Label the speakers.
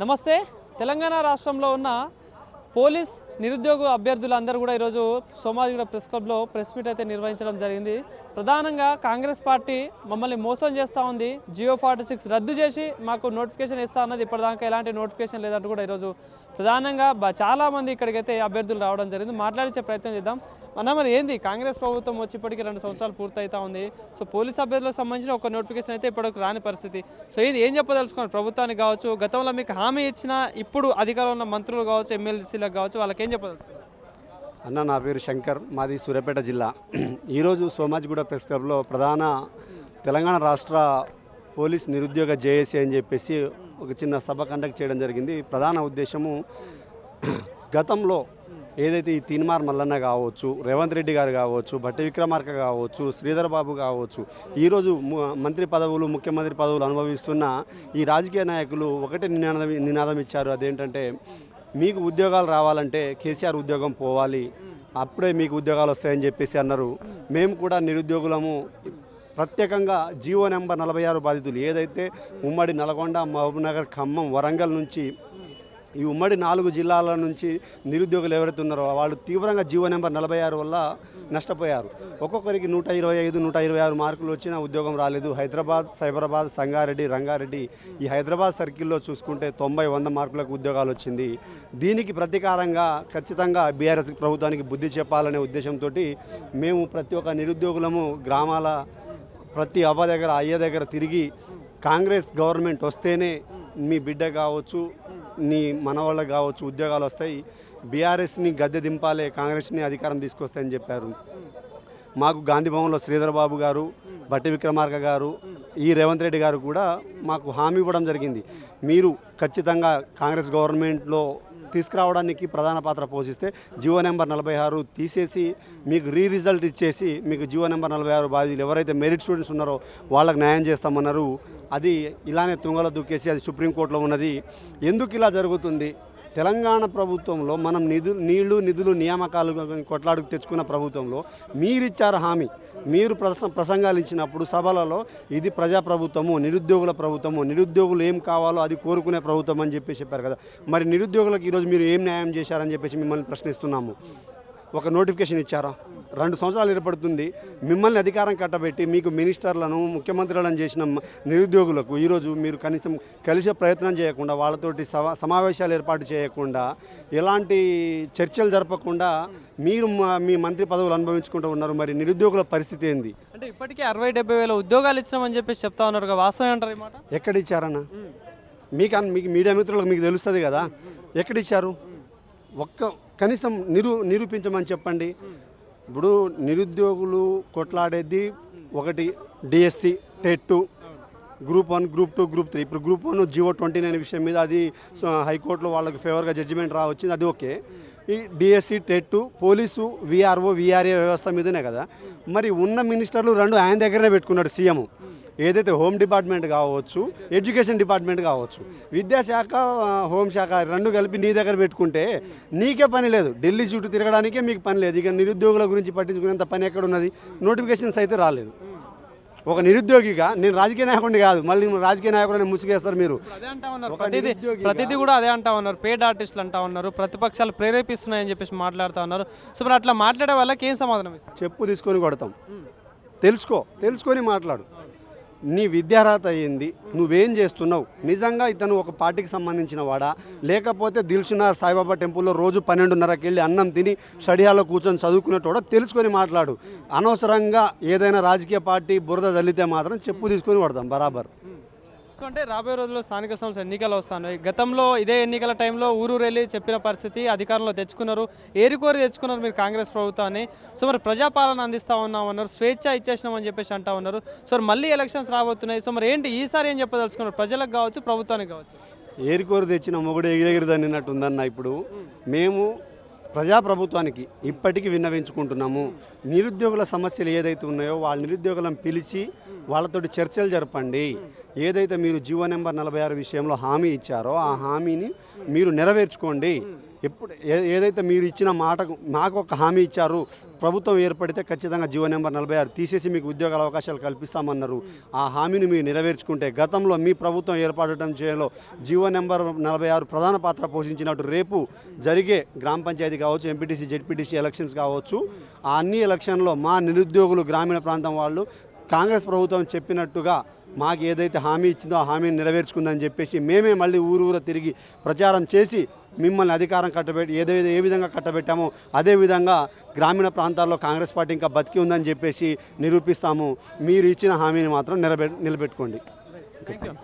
Speaker 1: నమస్తే. తెలంగాణ రాష్ట్రంలో ఉన్న పోలీస్ నిరుద్యోగ అభ్యర్థులందరూ కూడా ఈరోజు సోమాజిగూడ ప్రెస్ క్లబ్లో ప్రెస్ మీట్ అయితే నిర్వహించడం జరిగింది. ప్రధానంగా కాంగ్రెస్ పార్టీ మమ్మల్ని మోసం చేస్తూ ఉంది, జియో 46 రద్దు చేసి మాకు నోటిఫికేషన్ ఇస్తా అన్నది ఇప్పటిదాకా ఎలాంటి నోటిఫికేషన్ లేదంటూ కూడా ఈరోజు ప్రధానంగా చాలామంది ఇక్కడికైతే అభ్యర్థులు రావడం జరిగింది. మాట్లాడించే ప్రయత్నం చేద్దాం. మరి ఏంది కాంగ్రెస్ ప్రభుత్వం వచ్చి ఇప్పటికీ 2 సంవత్సరాలు పూర్తవుతా ఉంది. సో పోలీస్ అభ్యర్థులకు సంబంధించిన ఒక నోటిఫికేషన్ అయితే ఇప్పటికి రాని పరిస్థితి. సో ఇది ఏం చెప్పదలుచుకున్నారు ప్రభుత్వానికి కావచ్చు, గతంలో మీకు హామీ ఇచ్చిన ఇప్పుడు అధికారంలో ఉన్న మంత్రులు కావచ్చు, ఎమ్మెల్సీలకు కావచ్చు, వాళ్ళకి ఏం చెప్పదలుచుకున్నారు?
Speaker 2: అన్న, నా పేరు శంకర్, మాది సూర్యాపేట జిల్లా. ఈరోజు సోమాజిగూడ ప్రెస్ క్లబ్లో ప్రధాన తెలంగాణ రాష్ట్ర పోలీస్ నిరుద్యోగ జేఏసీ అని చెప్పేసి ఒక చిన్న సభ కండక్ట్ చేయడం జరిగింది. ప్రధాన ఉద్దేశము, గతంలో ఏదైతే ఈ తీన్మార్ మల్లన్న కావచ్చు, రేవంత్ రెడ్డి గారు కావచ్చు, భట్టి విక్రమార్క కావచ్చు, శ్రీధర్ బాబు కావచ్చు, ఈరోజు మంత్రి పదవులు, ముఖ్యమంత్రి పదవులు అనుభవిస్తున్న ఈ రాజకీయ నాయకులు ఒకటే నినాదం ఇచ్చారు. అదేంటంటే, మీకు ఉద్యోగాలు రావాలంటే కేసీఆర్ ఉద్యోగం పోవాలి, అప్పుడే మీకు ఉద్యోగాలు వస్తాయని చెప్పేసి అన్నారు. మేము కూడా నిరుద్యోగులము. ప్రత్యేకంగా జీవో నెంబర్ 46 బాధితులు ఏదైతే ఉమ్మడి నల్గొండ, మహబూబ్నగర్, ఖమ్మం, వరంగల్ నుంచి ఈ ఉమ్మడి 4 జిల్లాల నుంచి నిరుద్యోగులు ఎవరైతే ఉన్నారో వాళ్ళు తీవ్రంగా జీవో నెంబర్ 46 వల్ల నష్టపోయారు. ఒక్కొక్కరికి 125, 126 మార్కులు వచ్చినా ఉద్యోగం రాలేదు. హైదరాబాద్, సైబరాబాద్, సంగారెడ్డి, రంగారెడ్డి, ఈ హైదరాబాద్ సర్కిల్లో చూసుకుంటే 90-100 మార్కులకు ఉద్యోగాలు వచ్చింది. దీనికి ప్రతీకారంగా ఖచ్చితంగా బీఆర్ఎస్ ప్రభుత్వానికి బుద్ధి చెప్పాలనే ఉద్దేశంతో మేము ప్రతి ఒక్క నిరుద్యోగులము గ్రామాల ప్రతి అవ్వ దగ్గర, అయ్య దగ్గర తిరిగి కాంగ్రెస్ గవర్నమెంట్ వస్తేనే మీ బిడ్డ కావచ్చు, నీ మనవాళ్ళకి కావచ్చు ఉద్యోగాలు వస్తాయి, బీఆర్ఎస్ని గద్దె దింపాలే, కాంగ్రెస్ని అధికారం తీసుకొస్తాయని చెప్పారు. మాకు గాంధీ భవన్లో శ్రీధర్ బాబు గారు, భట్టి విక్రమార్క గారు, ఈ రేవంత్ రెడ్డి గారు కూడా మాకు హామీ ఇవ్వడం జరిగింది. మీరు ఖచ్చితంగా కాంగ్రెస్ గవర్నమెంట్లో తీసుకురావడానికి ప్రధాన పాత్ర పోషిస్తే జీవో నెంబర్ 46 తీసేసి మీకు రిజల్ట్ ఇచ్చేసి మీకు జీవో నెంబర్ 46 బాధితులు ఎవరైతే మెరిట్ స్టూడెంట్స్ ఉన్నారో వాళ్ళకి న్యాయం చేస్తామన్నారు. అది ఇలానే తుంగలో దూకేసి అది సుప్రీంకోర్టులో ఉన్నది. ఎందుకు ఇలా జరుగుతుంది? తెలంగాణ ప్రభుత్వంలో మనం నీళ్లు నిధులు నియామకాలు కొట్లాడుకు తెచ్చుకున్న ప్రభుత్వంలో మీరిచ్చారు హామీ. మీరు ప్రసంగాలు ఇచ్చినప్పుడు సభలలో ఇది ప్రజాప్రభుత్వము, నిరుద్యోగుల ప్రభుత్వము, నిరుద్యోగులు ఏం కావాలో అది కోరుకునే ప్రభుత్వం అని చెప్పేసి చెప్పారు కదా. మరి నిరుద్యోగులకు ఈరోజు మీరు ఏం న్యాయం చేశారని చెప్పేసి మిమ్మల్ని ప్రశ్నిస్తున్నాము. ఒక నోటిఫికేషన్ ఇచ్చారా? 2 సంవత్సరాలు ఏర్పడుతుంది. మిమ్మల్ని అధికారం కట్టబెట్టి మీకు మినిస్టర్లను, ముఖ్యమంత్రులను చేసిన నిరుద్యోగులకు ఈరోజు మీరు కనీసం కలిసే ప్రయత్నం చేయకుండా, వాళ్ళతోటి సమావేశాలు ఏర్పాటు చేయకుండా, ఎలాంటి చర్చలు జరపకుండా మీరు మీ మంత్రి పదవులు అనుభవించుకుంటూ ఉన్నారు. మరి నిరుద్యోగుల పరిస్థితి ఏంది?
Speaker 1: అంటే ఇప్పటికే 60-70 వేల ఉద్యోగాలు ఇచ్చినామని చెప్పేసి చెప్తా ఉన్నారు. వాస్తవం అంటారు ఈ మాట?
Speaker 2: ఎక్కడ ఇచ్చారన్న? మీకు మీడియా మిత్రులకు మీకు తెలుస్తుంది కదా, ఎక్కడిచ్చారు? కనీసం నిరూపించమని చెప్పండి. ఇప్పుడు నిరుద్యోగులు కొట్లాడేది ఒకటి DSC, TET, group 1, group 2, group 3. ఇప్పుడు గ్రూప్ 1 జియో 29 విషయం మీద అది హైకోర్టులో వాళ్ళకి ఫేవర్గా జడ్జిమెంట్ వచ్చింది, అది ఓకే. ఈ DSC, TET, police, VRO, VRA వ్యవస్థ మీదనే కదా. మరి ఉన్న మినిస్టర్లు 2 ఆయన దగ్గరనే పెట్టుకున్నాడు సీఎం. ఏదైతే హోమ్ డిపార్ట్మెంట్ కావచ్చు, ఎడ్యుకేషన్ డిపార్ట్మెంట్ కావచ్చు, విద్యాశాఖ, హోంశాఖ 2 కలిపి నీ దగ్గర పెట్టుకుంటే నీకే పని లేదు. ఢిల్లీ చుట్టూ తిరగడానికే మీకు పని లేదు. ఇక నిరుద్యోగుల గురించి పట్టించుకునేంత పని ఎక్కడ ఉన్నది? నోటిఫికేషన్స్ అయితే రాలేదు. ఒక నిరుద్యోగిగా, నేను రాజకీయ నాయకుడిని కాదు, మళ్ళీ రాజకీయ నాయకుడిని ముసుగేస్తారు మీరు.
Speaker 1: ప్రతిదీ కూడా అదే అంటా ఉన్నారు. పేడ్ ఆర్టిస్టులు అంటా ఉన్నారు, ప్రతిపక్షాలు ప్రేరేపిస్తున్నాయని చెప్పేసి మాట్లాడుతూ ఉన్నారు. సో మరి అట్లా మాట్లాడే వాళ్ళకి ఏం సమాధానం ఇస్తారు?
Speaker 2: చెప్పు తీసుకొని కొడతాం. తెలుసుకొని మాట్లాడు. నీ విద్యార్హత ఏంది? నువ్వేం చేస్తున్నావు? నిజంగా ఇతను ఒక పార్టీకి సంబంధించిన వాడా, లేకపోతే దిల్సుఖ్నగర్ సాయిబాబా టెంపుల్లో రోజు 12:30కి వెళ్ళి అన్నం తిని స్టడీహాల్లో కూర్చొని చదువుకునేటోడా? తెలుసుకొని మాట్లాడు. అనవసరంగా ఏదైనా రాజకీయ పార్టీ బురద జల్లితే మాత్రం చెప్పు తీసుకొని కొడతాం బరాబర్.
Speaker 1: సో అంటే రాబోయే రోజుల్లో స్థానిక సంస్థ ఎన్నికలు వస్తున్నాయి. గతంలో ఇదే ఎన్నికల టైంలో ఊరు వెళ్ళి చెప్పిన పరిస్థితి, అధికారంలో తెచ్చుకున్నారు, ఏరికోరి తెచ్చుకున్నారు మీరు కాంగ్రెస్ ప్రభుత్వాన్ని. సో మరి ప్రజాపాలన అందిస్తూ ఉన్నామన్నారు, స్వేచ్ఛ ఇచ్చేసినామని చెప్పేసి అంటా ఉన్నారు. సో మళ్ళీ ఎలక్షన్స్ రాబోతున్నాయి. సో మరి ఏంటి ఈసారి ఏం చెప్పదలుచుకున్నారు ప్రజలకు కావచ్చు, ప్రభుత్వానికి కావచ్చు?
Speaker 2: ఏరికోరి తెచ్చిన మొగుడు ఎగిరెగిరిది అన్నట్టు ఉందన్న. ఇప్పుడు మేము ప్రజాప్రభుత్వానికి ఇప్పటికీ విన్నవించుకుంటున్నాము. నిరుద్యోగుల సమస్యలు ఏదైతే ఉన్నాయో వాళ్ళ నిరుద్యోగులను పిలిచి వాళ్ళతోటి చర్చలు జరపండి. ఏదైతే మీరు జీవో నెంబర్ 46 విషయంలో హామీ ఇచ్చారో ఆ హామీని మీరు నెరవేర్చుకోండి. ఎప్పుడు ఏదైతే మీరు ఇచ్చిన మాటకు మాకు ఒక హామీ ఇచ్చారు, ప్రభుత్వం ఏర్పడితే ఖచ్చితంగా జీవో నెంబర్ 46 తీసేసి మీకు ఉద్యోగాల అవకాశాలు కల్పిస్తామన్నారు. ఆ హామీని మీరు నెరవేర్చుకుంటే గతంలో మీ ప్రభుత్వం ఏర్పడటం చేయడంలో జీవో నెంబర్ 46 ప్రధాన పాత్ర పోషించినట్టు రేపు జరిగే గ్రామ పంచాయతీ కావచ్చు, ఎంపీటీసీ జెడ్పీటీసీ ఎలక్షన్స్ కావచ్చు, ఆ అన్ని ఎలక్షన్లో మా నిరుద్యోగులు గ్రామీణ ప్రాంతం వాళ్ళు కాంగ్రెస్ ప్రభుత్వం చెప్పినట్టుగా మాకు ఏదైతే హామీ ఇచ్చిందో ఆ హామీని నెరవేర్చుకుందని చెప్పేసి మేమే మళ్ళీ ఊరూర తిరిగి ప్రచారం చేసి మిమ్మల్ని అధికారం కట్టబెట్టి ఏ విధంగా కట్టబెట్టామో అదేవిధంగా గ్రామీణ ప్రాంతాల్లో కాంగ్రెస్ పార్టీ ఇంకా బతికి ఉందని చెప్పేసి నిరూపిస్తాము. మీరు ఇచ్చిన హామీని మాత్రం నిలబెట్టుకోండి.
Speaker 1: Thank you.